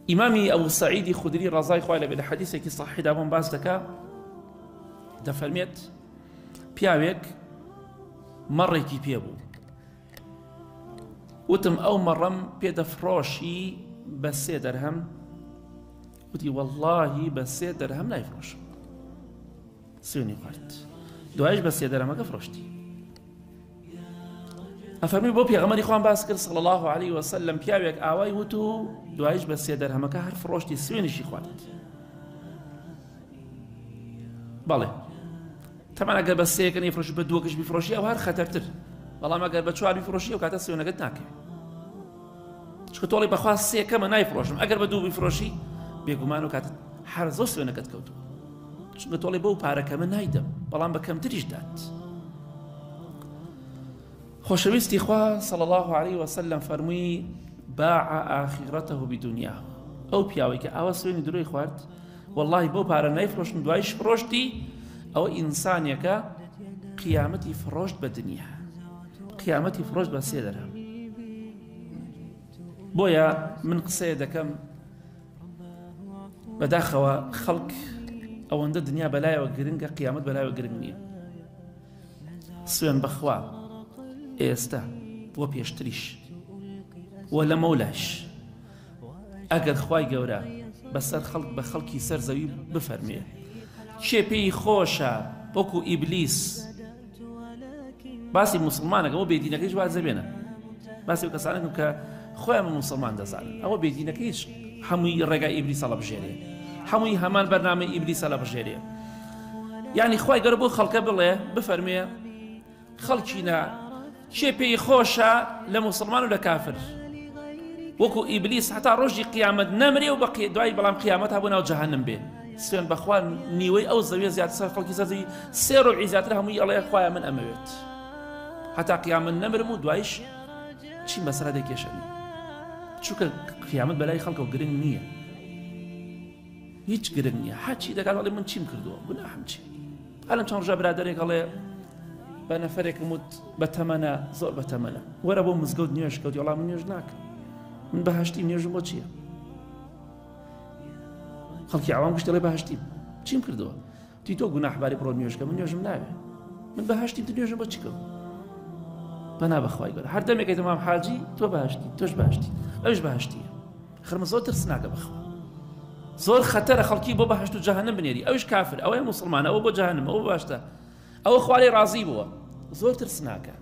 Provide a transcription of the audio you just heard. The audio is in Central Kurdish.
إمامي أبو سعيد خدري رضاي خواه لبه حديثك صحيح دابون باز دكا دفرميت پیاوێک مەڕێکی پێبوو وتم ئەو مەڕەم پێدەفرۆشی بە 3 دەرهەم وتی وەڵڵاهی بە 3 دەرهەم نایفرۆشم سوێنی خوارد دوایش بە 3 دەرهەمەکە فرۆشتی ئەفەرمی بۆ پێغەمبەری خوان باس کرد صلی الله عليه وسلم پیاوێک ئاوای وت و دوایش بە 3 دەرهەمەکە هەر فرۆشتی سوێنیشی خوارد بەڵێ طبعا ئەگەر بە 3 نەیفرۆشی بە 2 بیفرۆشی ئەو هەر خەتەرتر بەڵام ئەگەر بە 4 بیفرۆشی ئەو کاتە سوێنەکەت ناکەوێت چکە تۆڵی بەخوا 3 کەمە نایفرۆشم ئەگەر بە 2 بیفرۆشی بێگومان و کاتت هەر زۆر سوێنەکەت کەوتووە چونکە تۆڵی بەو پارەکەمە نایدەم بەڵام بە کەمتریش دات خۆشەویستی خوا صلی الله عليه وسلم فەرمووی باع آخرته بدنیاه ئەو پیاوەی کە ئاوا سوێنی درۆی خوارد والله بۆ پارە نایفرۆشم دوایش فرۆشتی ئەوە ئینسانێکە قیامەتی فرۆشت بە دنیا قیامەتی فرۆشت بە 3 دەرهەم بۆیە من قسەیە دەکەم بەداخەوە خەڵک ئەوەندە دنیا بەلایەوە گرنگە قیامەت بەلایەوە گرنگ نییە سوێن بەخوا ئێستا بۆ پێشتریش وە لە مەولاش ئەگەر خوای گەورە بەسەر خەڵک بە خەڵکی سەر زەوی بفەرمێ چێ پێی خۆشە وەکو ئیبلیس باسی مسلمانەکە ئەوە بێدینەکەیش وازە بێنە باسی ئەو کەسانێکم کە خۆیان مسلمان دەزانن ئەوە بێدینەکەیش هەمووی ڕێگای ئیبلیسە لە بژێرێ هەمووی هەمان بەرنامەی ئیبلیسە لە بژێرێ یعنی خوای گەورە بۆ خەڵکە بڵێ بفەرمێ خەڵکینە چێ پێی خۆشە لە مسلمان و لە کافر وەکو ئیبلیس هەتا ڕۆژی قیامەت نەمرێ و بە دوای بەڵام قیامەت هەبوو ناو جەهەنەم بێ سوێن بەخوا نیوەی ئەو زەویە زیاتر سەر خەڵکی سەرزەوی 3 ڕۆژی زیاتر هەمووی ئەڵێ خوایە من ئەمەوێت هەتا قیامەت نەمرم و دوایش چی مەسەرە دەکێشەنی چونکە قیامەت بەلای خەڵکەوە گرنگ نییە هیچ گرنگ نییە هەرچی دەکات ئەڵێ من چیم کردووە گوناحم چی ئەلەم چەند ڕۆژە برادەرێک ئەڵێ بە نەفەرێکم وت بە تەمەنە زۆر بە تەمەنە وەرە بۆ مزگەوت نوێژ کەوتی وەڵام من نوێژ ناکەم من بەهەشتیم نوێژم بۆ چییە خەڵکی عوام گشت دەڵێ بەهەشتیم چیم کردووە تی تۆ گوناحباری بڕۆ نوێژکە من نوێژم ناوێ من بەهەشتیم تو نوێژم بۆ چی کەوت بەنا بەخوای گەورە هەر دەمێکەی تەمام حاجی تۆ بەهەشتی تۆش بەهەشتی ئەوش بەهەشتیە خرمە زۆر ترس ناکە بەخوا زۆر خەتەرە خەڵکی بۆ بەهەشت و جەهەنەم بنێری ئەوش کافر ئەوەی موسڵمان ئەوە بۆ جەهەنەم ئەوە باشتە ئەوە خوا لێی ڕازی بووە زۆر ترس ناکە